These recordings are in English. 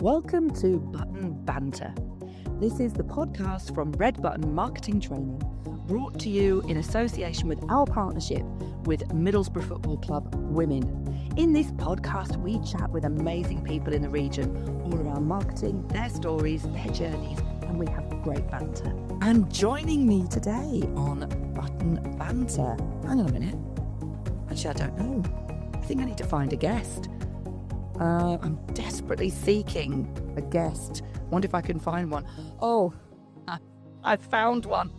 Welcome to Button Banter. This is the podcast from Red Button Marketing Training, brought to you in association with our partnership with Middlesbrough Football Club Women. In this podcast, we chat with amazing people in the region all around marketing, their stories, their journeys, and we have great banter. And joining me today on Button Banter, hang on a minute, actually I don't know, I think I need to find a guest. I'm desperately seeking a guest. Wonder if I can find one. Oh, I found one.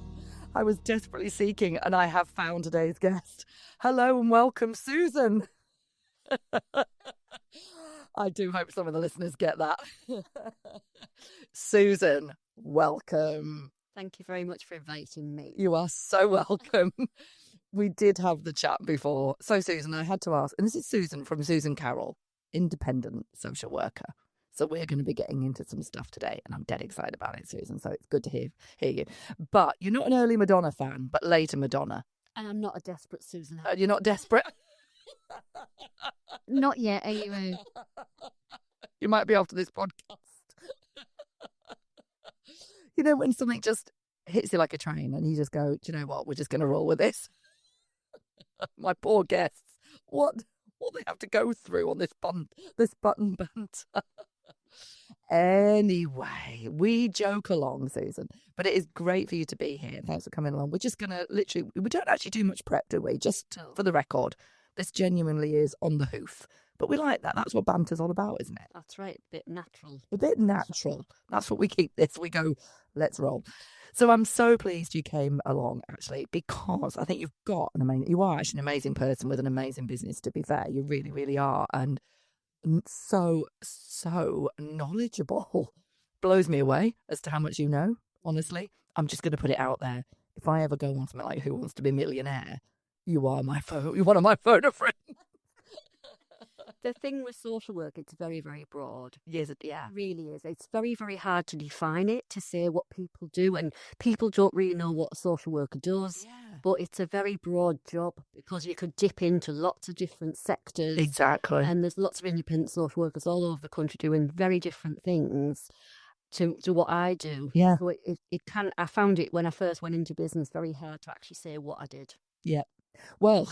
I was desperately seeking, and I have found today's guest. Hello and welcome, Susan. I do hope some of the listeners get that. Susan, welcome. Thank you very much for inviting me. You are so welcome. We did have the chat before. So, Susan, I had to ask, and this is Susan from Susan Carroll, independent social worker. So we're going to be getting into some stuff today, and I'm dead excited about it, Susan. So it's good to hear you. But you're not an early Madonna fan, but later Madonna. And I'm not a desperate Susan. You're not desperate? Not yet, anyway. You might be after this podcast. You know, when something just hits you like a train and you just go, do you know what? We're just going to roll with this. My poor guests. What they have to go through on this button banter. Anyway, we joke along, Susan, but it is great for you to be here. Thanks for coming along. We're just going to we don't actually do much prep, do we? Just for the record, this genuinely is on the hoof. But we like that. That's what banter's all about, isn't it? That's right. A bit natural. A bit natural. That's what we keep this. We go, let's roll. So I'm so pleased you came along, actually, because I think you are actually an amazing person with an amazing business, to be fair. You really, really are. And so knowledgeable. Blows me away as to how much you know, honestly. I'm just going to put it out there. If I ever go on something like Who Wants to Be a Millionaire, you're one of my phone friends. The thing with social work, it's very, very broad. Yes, yeah. It really is. It's very, very hard to define it, to say what people do. And people don't really know what a social worker does. Yeah. But it's a very broad job because you could dip into lots of different sectors. Exactly. And there's lots of independent social workers all over the country doing very different things to what I do. Yeah. So I found it when I first went into business very hard to actually say what I did. Yeah. Well,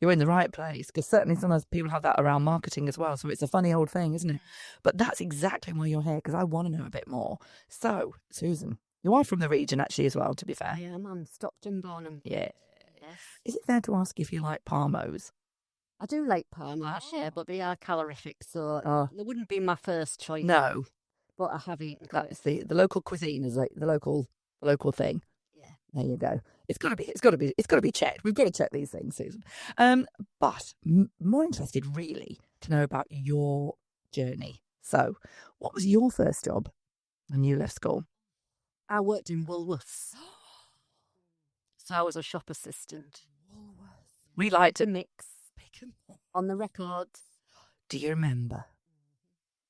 you're in the right place, because certainly sometimes people have that around marketing as well. So it's a funny old thing, isn't it? But that's exactly why you're here, because I want to know a bit more. So, Susan, you are from the region actually as well, to be fair. I am. I'm Stockton born. Yeah. Yes. Is it fair to ask if you like Parmos? I do like Parma, yeah, but they are calorific, so they wouldn't be my first choice. No. But I have eaten. That's the local cuisine is like the local thing. Yeah. There you go. It's got to be checked. We've got to check these things, Susan. But more interested really to know about your journey. So, what was your first job when you left school? I worked in Woolworths. So I was a shop assistant. Woolworths. We like to mix on the record. Do you remember?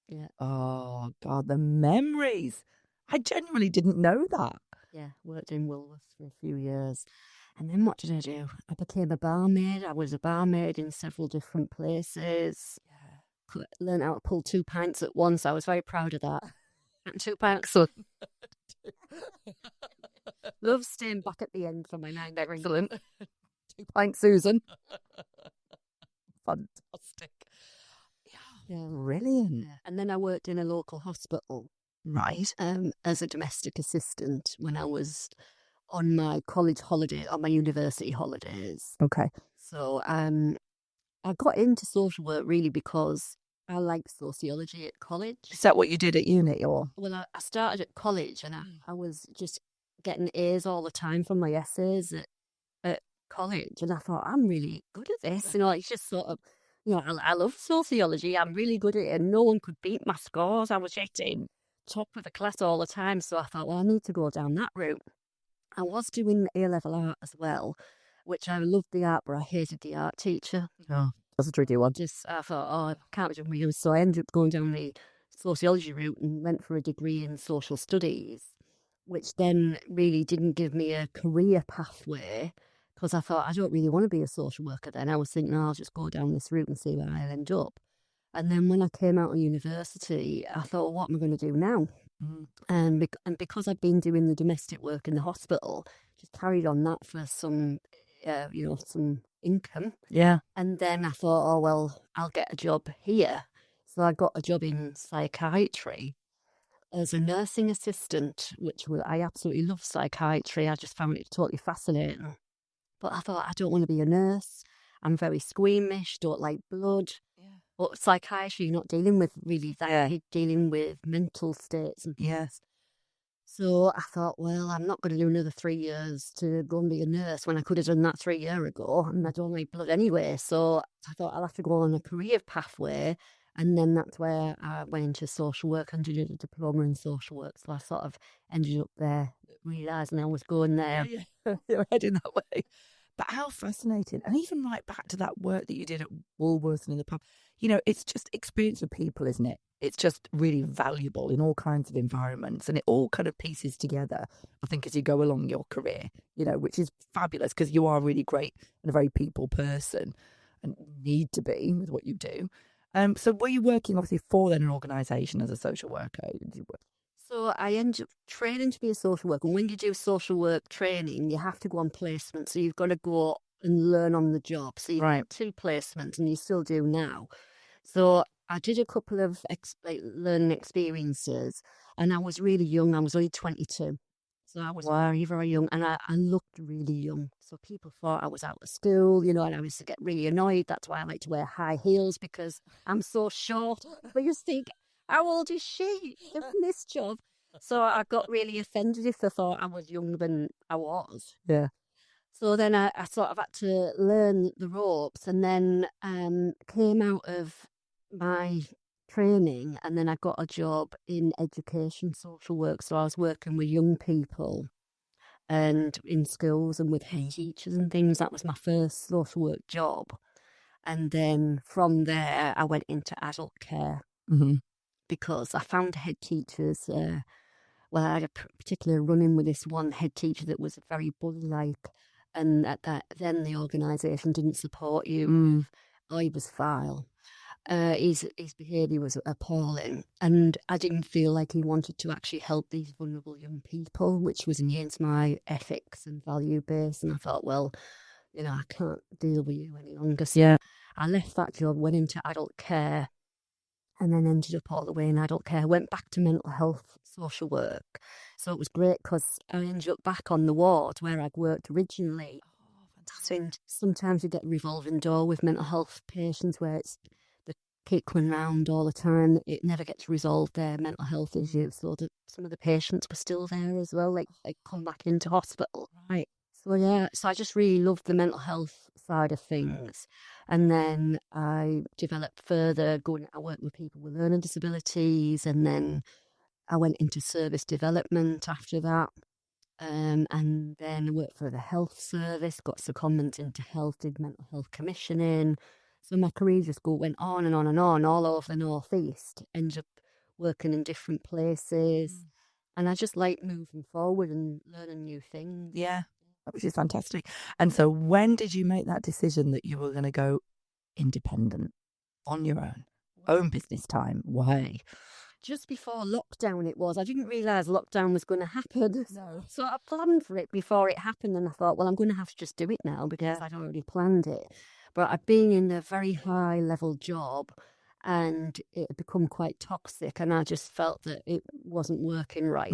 Yeah. Oh God, the memories. I genuinely didn't know that. Yeah, worked in Woolworths for a few years. And then what did I do? I became a barmaid. I was a barmaid in several different places. Yeah. Learned how to pull 2 pints at once. I was very proud of that. And 2 pints. Love staying back at the end for my 9 drink. Excellent. 2 pints, Susan. Fantastic. Yeah. Brilliant. Yeah. And then I worked in a local hospital. Right. As a domestic assistant when I was on my college holiday, on my university holidays. Okay. So I got into social work really because I liked sociology at college. Is that what you did at uni, or? Well, I started at college and I was just getting A's all the time from my essays at college. And I thought, I'm really good at this. You know, it's just sort of, you know, I love sociology. I'm really good at it and no one could beat my scores. I was getting top of the class all the time. So I thought, well, I need to go down that route. I was doing A-level art as well, which I loved the art, but I hated the art teacher. Oh, that's a tricky one. I thought, I can't be doing music. So I ended up going down the sociology route and went for a degree in social studies, which then really didn't give me a career pathway because I thought, I don't really want to be a social worker then. I was thinking, I'll just go down this route and see where I end up. And then when I came out of university, I thought, what am I going to do now? And because I'd been doing the domestic work in the hospital, just carried on that for some, some income. Yeah. And then I thought, oh, well, I'll get a job here. So I got a job in psychiatry as a nursing assistant, I absolutely love psychiatry. I just found it totally fascinating. But I thought, I don't want to be a nurse. I'm very squeamish, don't like blood. Yeah. But psychiatry, you're not dealing with really that. You're dealing with mental states and things. Yes. So I thought, well, I'm not going to do another 3 years to go and be a nurse when I could have done that 3 years ago. And I don't like blood anyway. So I thought I'll have to go on a career pathway. And then that's where I went into social work and did a diploma in social work. So I sort of ended up there, realising I was going there. Yeah. You're heading that way. But how fascinating. And even like back to that work that you did at Woolworths and in the pub, it's just experience of people, isn't it? It's just really valuable in all kinds of environments, and it all kind of pieces together, I think, as you go along your career, which is fabulous because you are really great and a very people person and need to be with what you do. So were you working obviously for then an organisation as a social worker? So I ended up training to be a social worker. And when you do social work training, you have to go on placement. So you've got to go and learn on the job. So you've got 2 placements, and you still do now. So I did a couple of learning experiences, and I was really young. I was only 22. So I was very, very young, and I looked really young. So people thought I was out of school, and I used to get really annoyed. That's why I like to wear high heels, because I'm so short. But you think, how old is she in this job? So I got really offended if they thought I was younger than I was. Yeah. So then I sort of had to learn the ropes, and then came out of my training, and then I got a job in education social work. So I was working with young people and in schools and with head teachers and things. That was my first social work job. And then from there, I went into adult care. Because I found head teachers, I had a particular run-in with this one head teacher that was very bully-like, and then the organisation didn't support you. He was vile. His behaviour was appalling, and I didn't feel like he wanted to actually help these vulnerable young people, which was against my ethics and value base. And I thought, well, I can't deal with you any longer. So I left that job, went into adult care, and then ended up all the way in adult care. Went back to mental health social work. So it was great because I ended up back on the ward where I'd worked originally. So sometimes you get a revolving door with mental health patients where it's the keep coming round all the time. It never gets resolved, their mental health issues. So some of the patients were still there as well, like they come back into hospital. Right. So I just really loved the mental health side of things. And then I developed further, I worked with people with learning disabilities, and then I went into service development after that. And then I worked for the health service, got secondment into health, did mental health commissioning. So my career just went on and on and on, all over the North East. Ended up working in different places. And I just like moving forward and learning new things. Yeah, which is fantastic. And so when did you make that decision that you were going to go independent, on your own business time? Why? Just before lockdown it was. I didn't realise lockdown was going to happen. No. So I planned for it before it happened, and I thought, well, I'm going to have to just do it now because I'd already planned it. But I'd been in a very high level job, and it had become quite toxic, and I just felt that it wasn't working right.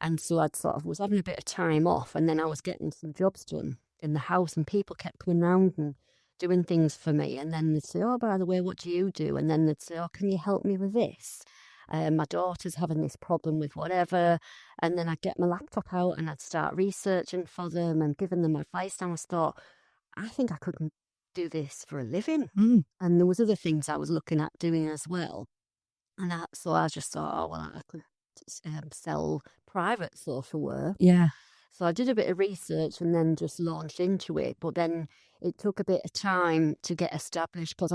And so I'd was having a bit of time off, and then I was getting some jobs done in the house, and people kept coming round and doing things for me. And then they'd say, oh, by the way, what do you do? And then they'd say, oh, can you help me with this? My daughter's having this problem with whatever. And then I'd get my laptop out and I'd start researching for them and giving them advice. And I thought, I think I could do this for a living. And there was other things I was looking at doing as well. And so I just thought, oh, well, I could sell private social work. Yeah. So I did a bit of research and then just launched into it. But then it took a bit of time to get established because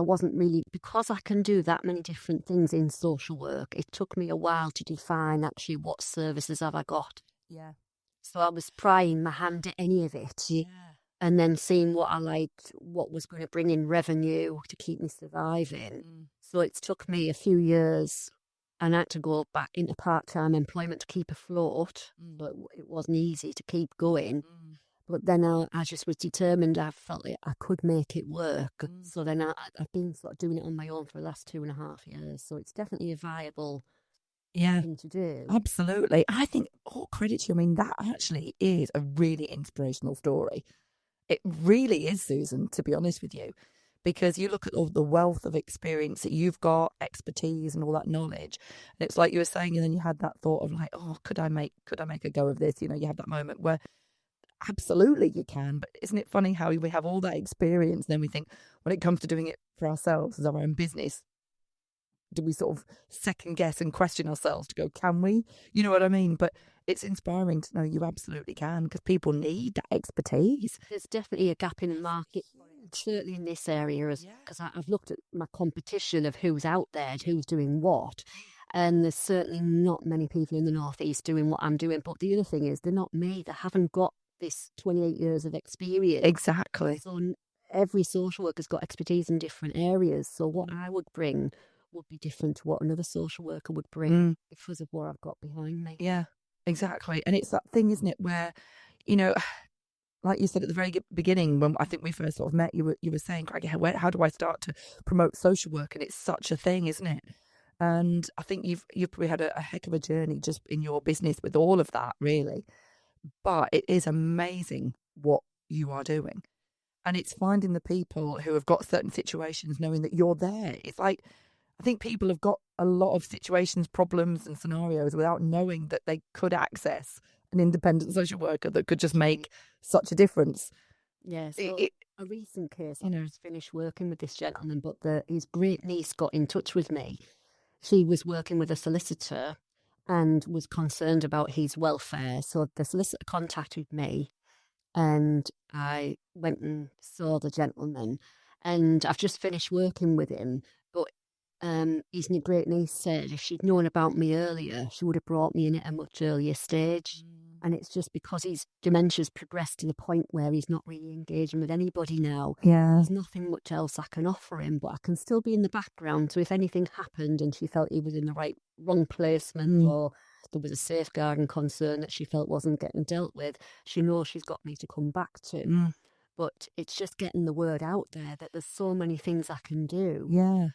because I can do that many different things in social work, it took me a while to define actually what services have I got. Yeah. So I was trying my hand at any of it. Yeah. And then seeing what I liked, what was going to bring in revenue to keep me surviving. So it's took me a few years, and I had to go back into part-time employment to keep afloat. But it wasn't easy to keep going. But then I just was determined. I felt like I could make it work. So then I've been sort of doing it on my own for the last 2.5 years. So it's definitely a viable Yeah, thing to do. absolutely. I think all credit to you. I mean, that actually is a really inspirational story. It really is, Susan, to be honest with you, because you look at all the wealth of experience that you've got, expertise and all that knowledge. And it's like you were saying, and then you had that thought of like, oh, could I make a go of this? You know, you have that moment where absolutely you can. But isn't it funny how we have all that experience and then we think when it comes to doing it for ourselves as our own business, do we sort of second guess and question ourselves to go, can we? You know what I mean? But it's inspiring to know you absolutely can, because people need that expertise. There's definitely a gap in the market, certainly in this area, because I've looked at my competition of who's out there, who's doing what, and there's certainly not many people in the Northeast doing what I'm doing. But the other thing is, they're not me. They haven't got this 28 years of experience. Exactly. So every social worker's got expertise in different areas. So what I would bring would be different to what another social worker would bring because of what I've got behind me. Yeah, exactly. And it's that thing, isn't it, where, you know, like you said at the very beginning, when I think we first sort of met, you were saying, Craigie, how do I start to promote social work? And it's such a thing, isn't it? And I think you've probably had a heck of a journey just in your business with all of that, really. But it is amazing what you are doing. And it's finding the people who have got certain situations, knowing that you're there. It's like, I think people have got a lot of situations, problems and scenarios without knowing that they could access an independent social worker that could just make such a difference. Yeah, so a recent case, I just finished working with this gentleman, but his great niece got in touch with me. She was working with a solicitor and was concerned about his welfare. So the solicitor contacted me, and I went and saw the gentleman, and I've just finished working with him. But his great niece said if she'd known about me earlier, she would have brought me in at a much earlier stage. And it's just because his dementia's progressed to the point where he's not really engaging with anybody now. Yeah. There's nothing much else I can offer him, but I can still be in the background. So if anything happened and she felt he was in the wrong placement, or there was a safeguarding concern that she felt wasn't getting dealt with, she knows she's got me to come back to. But it's just getting the word out there that there's so many things I can do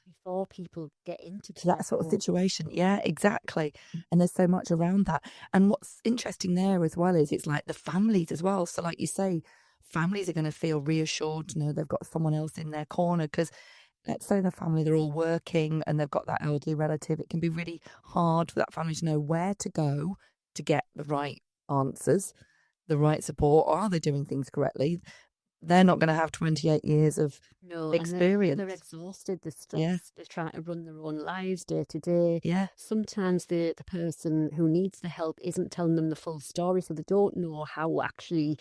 before people get into that sort of situation. Yeah, exactly. And there's so much around that. And what's interesting there as well is it's like the families as well. So like you say, families are going to feel reassured to know they've got someone else in their corner, because let's say the family, they're all working and they've got that elderly relative. It can be really hard for that family to know where to go to get the right answers, the right support. Or are they doing things correctly? They're not going to have 28 years of experience. They're exhausted, they're stressed, they're trying to run their own lives day to day. Yeah. Sometimes the person who needs the help isn't telling them the full story, so they don't know how actually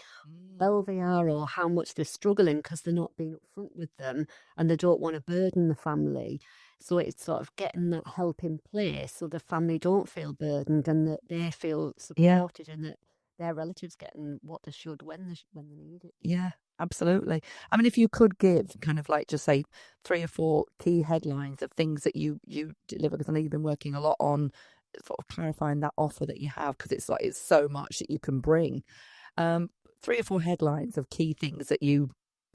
well they are or how much they're struggling because they're not being upfront with them, and they don't want to burden the family. So it's sort of getting that help in place so the family don't feel burdened and that they feel supported and that their relatives getting what they should when they need it. Yeah, absolutely. I mean, if you could give kind of like just say 3 or 4 key headlines of things that you deliver, because I know you've been working a lot on sort of clarifying that offer that you have, because it's like it's so much that you can bring. 3 or 4 headlines of key things that you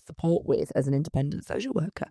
support with as an independent social worker.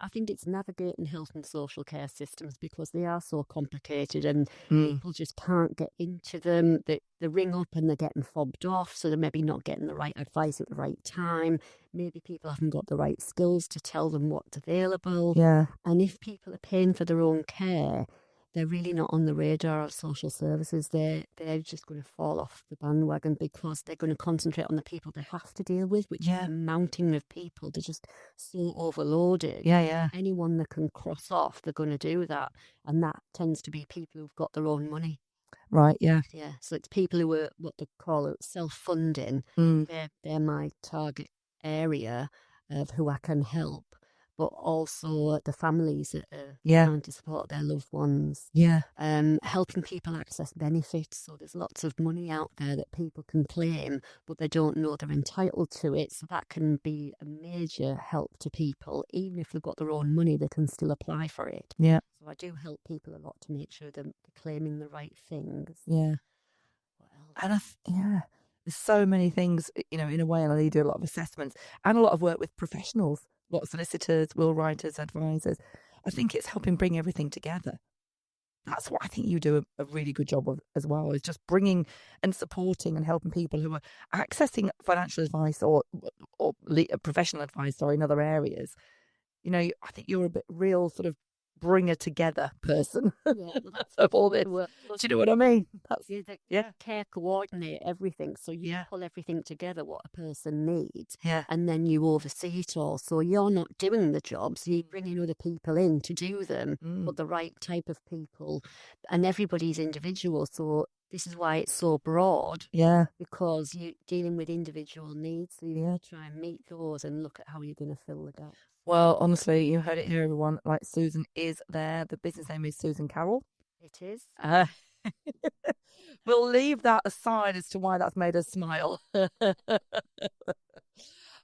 I think it's navigating health and social care systems because they are so complicated and people just can't get into them. They ring up and they're getting fobbed off, so they're maybe not getting the right advice at the right time. Maybe people haven't got the right skills to tell them what's available. Yeah. And if people are paying for their own care, they're really not on the radar of social services. They're just going to fall off the bandwagon because they're going to concentrate on the people they have to deal with, which is a mountain of people. They're just so overloaded. Yeah. Anyone that can cross off, they're going to do that. And that tends to be people who've got their own money. Right, yeah. Yeah, so it's people who are what they call self-funding. They're my target area of who I can help. but also the families that are Yeah. trying to support their loved ones. Yeah. Helping people access benefits. So there's lots of money out there that people can claim, but they don't know they're entitled to it. So that can be a major help to people. Even if they've got their own money, they can still apply for it. Yeah. So I do help people a lot to make sure they're claiming the right things. Yeah. What else? And there's so many things, in a way, and I do a lot of assessments and a lot of work with professionals, a lot of solicitors, will writers, advisors. I think it's helping bring everything together. That's what I think you do a really good job of as well, is just bringing and supporting and helping people who are accessing financial advice or professional advice or in other areas. I think you're a bit real sort of bringer together person of all this. Do you know what I mean? Care coordinate everything, so you pull everything together what a person needs, Yeah. and then you oversee it all. So you're not doing the jobs, you're bringing other people in to do them, but the right type of people, and everybody's individual. So this is why it's so broad. Yeah. Because you're dealing with individual needs, so you try and meet those and look at how you're going to fill the gap. Well, honestly, you heard it here, everyone. Like, Susan is there. The business name is Susan Carroll. It is. We'll leave that aside as to why that's made us smile.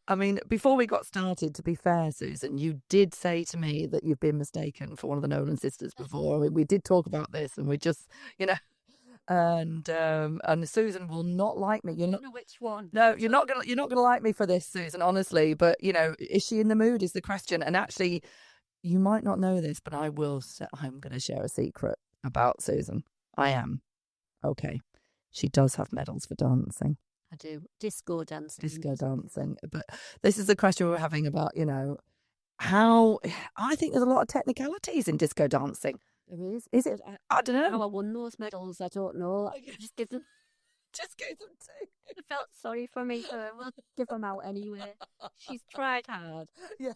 I mean, before we got started, to be fair, Susan, you did say to me that you've been mistaken for one of the Nolan sisters before. I mean, we did talk about this, and we just, and Susan will not like me. You're not. No, which one? No, you're not gonna like me for this, Susan. Honestly, but is she in the mood? Is the question. And actually, you might not know this, but I'm going to share a secret about Susan. I am. Okay, she does have medals for dancing. I do. Disco dancing. But this is the question we're having about, how I think there's a lot of technicalities in disco dancing. There is. Is it? I don't know. How I won those medals, I don't know. Just give them to. I felt sorry for me. We'll give them out anyway. She's tried hard. Yeah.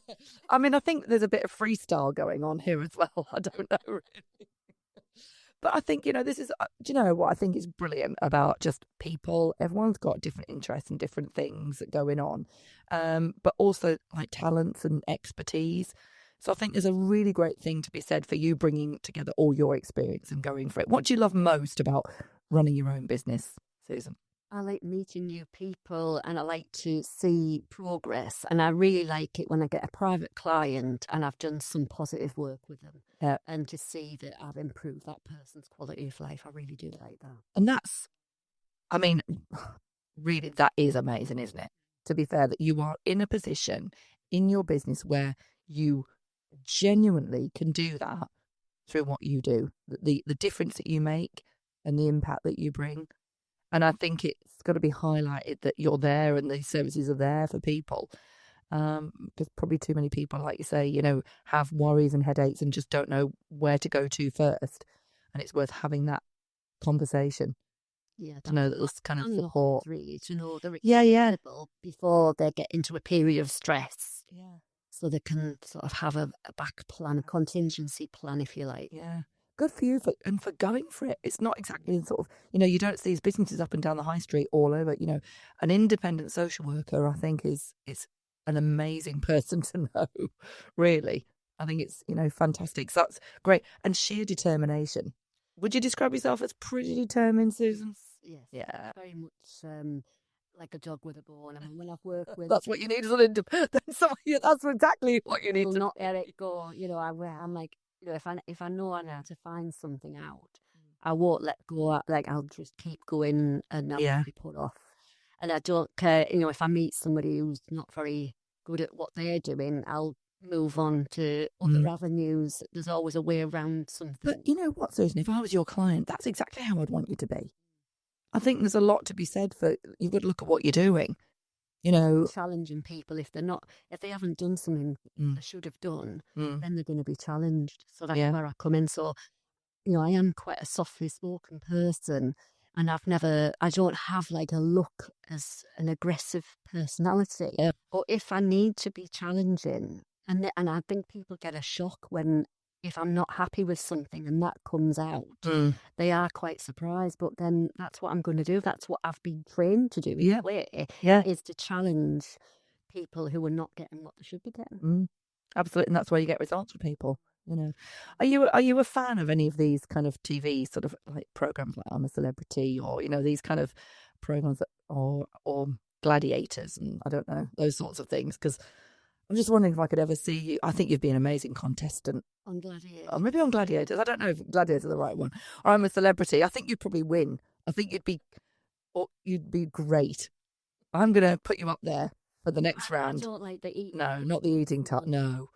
I mean, I think there's a bit of freestyle going on here as well. I don't know really. But I think, this is, do you know what I think is brilliant about just people? Everyone's got different interests and different things going on, but also like talents and expertise. So I think there's a really great thing to be said for you bringing together all your experience and going for it. What do you love most about running your own business, Susan? I like meeting new people and I like to see progress. And I really like it when I get a private client and I've done some positive work with them. Yeah. And to see that I've improved that person's quality of life. I really do like that. And that's, I mean, really, that is amazing, isn't it? To be fair, that you are in a position in your business where you genuinely can do that through what you do, the difference that you make and the impact that you bring. And I think it's got to be highlighted that you're there and these services are there for people. There's probably too many people, like you say, have worries and headaches and just don't know where to go to first. And it's worth having that conversation. Yeah, to know that there's kind of support. Really, to know they're accessible before they get into a period of stress. Yeah. So they can sort of have a back plan, a contingency plan, if you like. Yeah. Good for you for going for it. It's not exactly sort of, you don't see these businesses up and down the high street all over. An independent social worker, I think, is an amazing person to know, really. I think it's, fantastic. So that's great. And sheer determination. Would you describe yourself as pretty determined, Susan? Yes. Yeah. Very much like a dog with a bone. I mean, when I've worked with... That's what you need as an independent. That's exactly what you need to not let it go. I'm like, if I know I know to find something out, I won't let go. Like, I'll just keep going and I'll not be put off. And I don't care, if I meet somebody who's not very good at what they're doing, I'll move on to other avenues. There's always a way around something. But you know what, Susan, if I was your client, that's exactly how I'd want you to be. I think there's a lot to be said for, you've got to look at what you're doing. Challenging people if they haven't done something they should have done, then they're going to be challenged. So that's where I come in. So, I am quite a softly spoken person, and I don't have like a look as an aggressive personality. Yeah. But if I need to be challenging, and I think people get a shock if I'm not happy with something and that comes out, they are quite surprised. But then that's what I'm going to do. That's what I've been trained to do. Is to challenge people who are not getting what they should be getting. Absolutely, and that's where you get results with people. You know, are you a fan of any of these kind of TV sort of like programs like I'm a Celebrity, or these kind of programs that, or Gladiators, and I don't know, those sorts of things? Because I'm just wondering if I could ever see you. I think you'd be an amazing contestant. On Gladiator. Or maybe on Gladiators. I don't know if Gladiators are the right one. Or I'm a Celebrity. I think you'd probably win. I think you'd be great. I'm going to put you up there for the next round. I don't like the eating. No, not the eating type. No.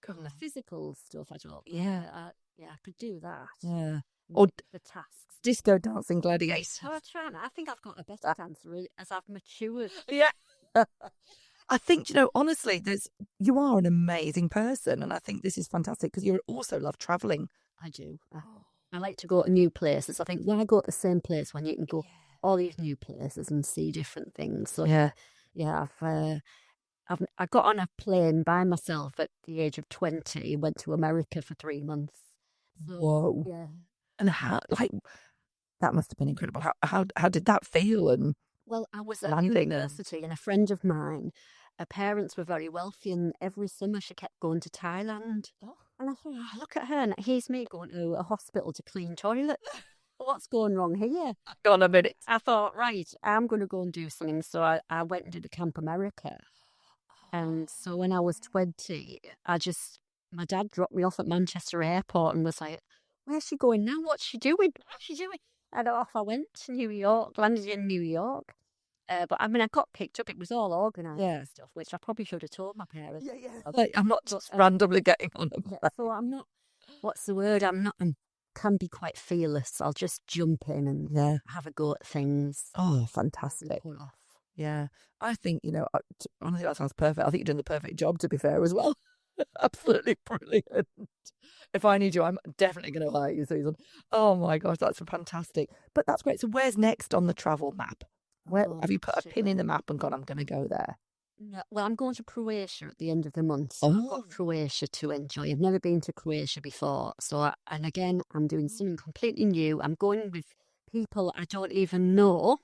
And the physical stuff, I don't. Yeah. I could do that. Yeah. Or the tasks. Disco dancing Gladiators. I'm trying. I think I've got a better dancer as I've matured. Yeah. I think, honestly, you are an amazing person. And I think this is fantastic because you also love travelling. I do. I like to go to new places. I think why go to the same place when you can go all these new places and see different things? So yeah, I got on a plane by myself at the age of 20, went to America for 3 months. So, whoa. Yeah. And that must have been incredible. How did that feel? And well, I was at university and a friend of mine, her parents were very wealthy, and every summer she kept going to Thailand. Oh. And I thought, look at her, and here's me going to a hospital to clean toilets. What's going wrong here? Go on a minute. I thought, right, I'm going to go and do something. So I went and did a Camp America. And so when I was 20, my dad dropped me off at Manchester Airport and was like, where's she going now? What's she doing? And off I went to New York, landed in New York. But I mean, I got picked up. It was all organised and stuff, which I probably should have told my parents. Yeah. I'm not just randomly getting on them. So I'm not, what's the word? I can be quite fearless. I'll just jump in and have a go at things. Oh, fantastic. Pull off. Yeah. I think, honestly, that sounds perfect. I think you're doing the perfect job, to be fair, as well. Absolutely brilliant. If I need you, I'm definitely going to hire you, Susan. Oh my gosh, that's fantastic. But that's great. So where's next on the travel map? Where have you put a pin in the map and gone, I'm going to go there? No, well, I'm going to Croatia at the end of the month. So I've got Croatia to enjoy. I've never been to Croatia before. And again, I'm doing something completely new. I'm going with people I don't even know.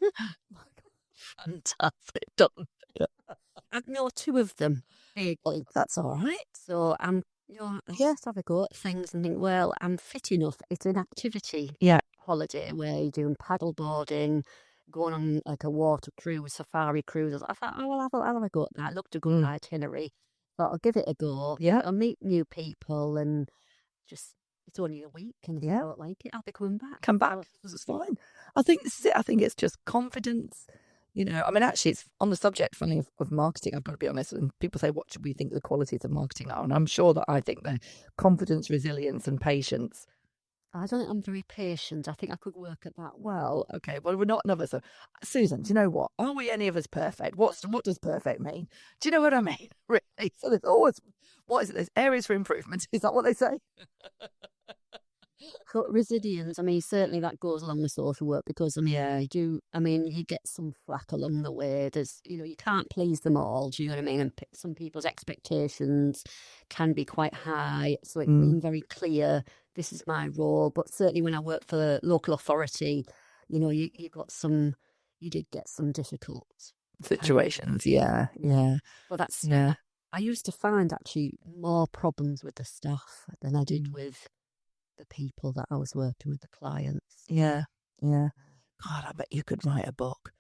Fantastic. Done. I know 2 of them. That's all right. So I just have a go at things and think, well, I'm fit enough. It's an activity holiday where you're doing paddle boarding, going on like a water cruise, safari cruises. I thought, I'll have a go at that. It looked a good itinerary. But I'll give it a go. Yeah. I'll meet new people and it's only a week, and if I don't like it, I'll be coming back. Come back. This is fine. I think it's just confidence. I mean, actually, it's on the subject, funny, of marketing, I've got to be honest, and people say, what should we think the qualities of marketing are? And I'm sure that I think they're confidence, resilience, and patience. I don't think I'm very patient. I think I could work at that. Well, okay, well, we're not none of us. So, Susan, do you know what? Are we any of us perfect? What does perfect mean? Do you know what I mean? Really? So there's always, what is it? There's areas for improvement. Is that what they say? But resilience, I mean, certainly that goes along with social work because, you get some flack along the way. There's, you can't please them all, do you know what I mean? And some people's expectations can be quite high. So it's been very clear, this is my role. But certainly when I worked for the local authority, you did get some difficult situations. Yeah. Well, I used to find actually more problems with the staff than I did with the people that I was working with, the clients. Yeah. God, I bet you could write a book.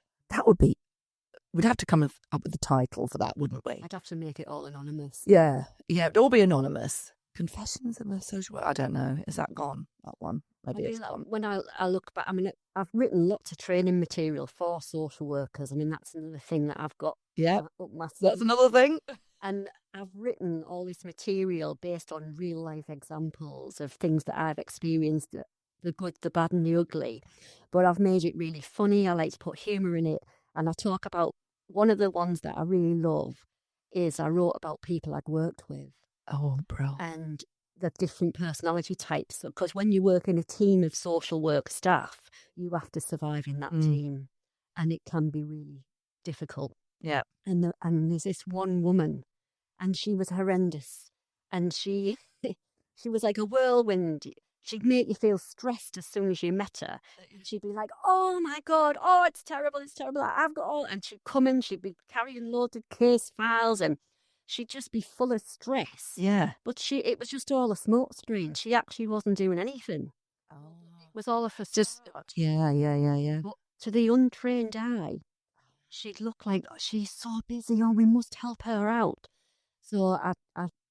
We'd have to come up with a title for that, wouldn't we? I'd have to make it all anonymous. Yeah, it'd all be anonymous. Confessions of a Social Worker. I don't know. Is that gone? That one? Maybe it's gone. When I look back, I've written lots of training material for social workers. That's another thing that I've got. Yeah, up my sleeve. That's another thing. And I've written all this material based on real life examples of things that I've experienced, the good, the bad and the ugly. But I've made it really funny. I like to put humour in it. And I talk about, one of the ones that I really love is I wrote about people I'd worked with. Oh, bro. And the different personality types. Because when you work in a team of social work staff, you have to survive in that team. And it can be really difficult. Yeah. And there's this one woman, and she was horrendous. And she was like a whirlwind. She'd make you feel stressed as soon as you met her. She'd be like, oh my God, oh, it's terrible. I've got all. And she'd come in, she'd be carrying loads of case files. And she'd just be full of stress. Yeah. But it was just all a smoke screen. She actually wasn't doing anything. It was all of her Just, yeah. But to the untrained eye, she'd look like, "Oh, she's so busy. Oh, we must help her out." So I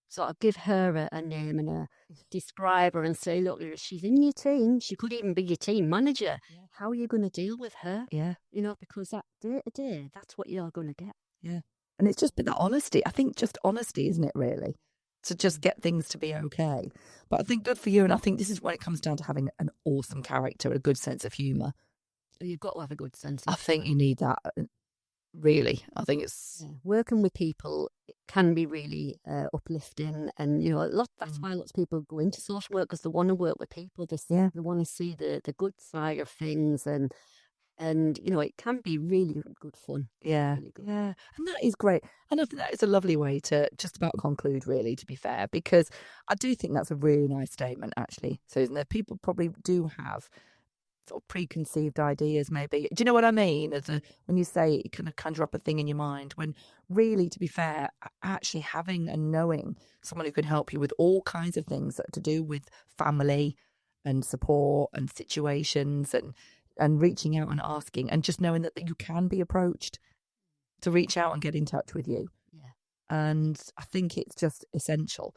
sort of give her a name and describe her and say, "Look, she's in your team. She could even be your team manager. Yeah. How are you going to deal with her?" Yeah. Because that day to day, that's what you're going to get. Yeah. And it's just been that honesty. I think just honesty, isn't it, really? To just get things to be okay. But I think good for you. And I think this is when it comes down to having an awesome character, a good sense of humour. You've got to have a good sense. I think you need that. Really, I think it's working with people can be really uplifting, and that's why lots of people go into social work, because they want to work with people. They want to see the good side of things, and it can be really good fun. Yeah, really good. Yeah, and that is great. And I think that is a lovely way to just about conclude, really, to be fair, because I do think that's a really nice statement, actually, Susan. That people probably do have sort of preconceived ideas, maybe. Do you know what I mean? When you say it kind of conjure up a thing in your mind, when really, to be fair, actually having and knowing someone who can help you with all kinds of things that are to do with family and support and situations and reaching out and asking, and just knowing that you can be approached to reach out and get in touch with you. Yeah. And I think it's just essential.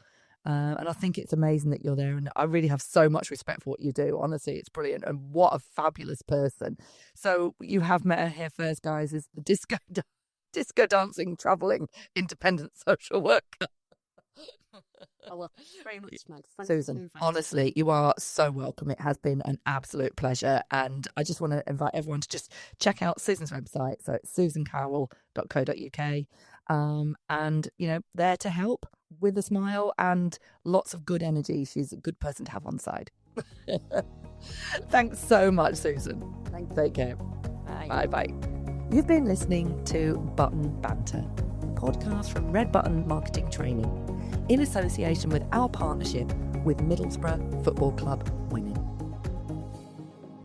And I think it's amazing that you're there. And I really have so much respect for what you do. Honestly, it's brilliant. And what a fabulous person. So you have met her here first, guys, is the disco dancing, travelling, independent social worker. Well, very much, Max. Susan, honestly, you are so welcome. It has been an absolute pleasure. And I just want to invite everyone to just check out Susan's website. So it's susancarroll.co.uk. And, there to help with a smile and lots of good energy. She's a good person to have on side. Thanks so much, Susan. Thanks. Take care. Bye. Bye. You've been listening to Button Banter, a podcast from Red Button Marketing Training, in association with our partnership with Middlesbrough Football Club Women.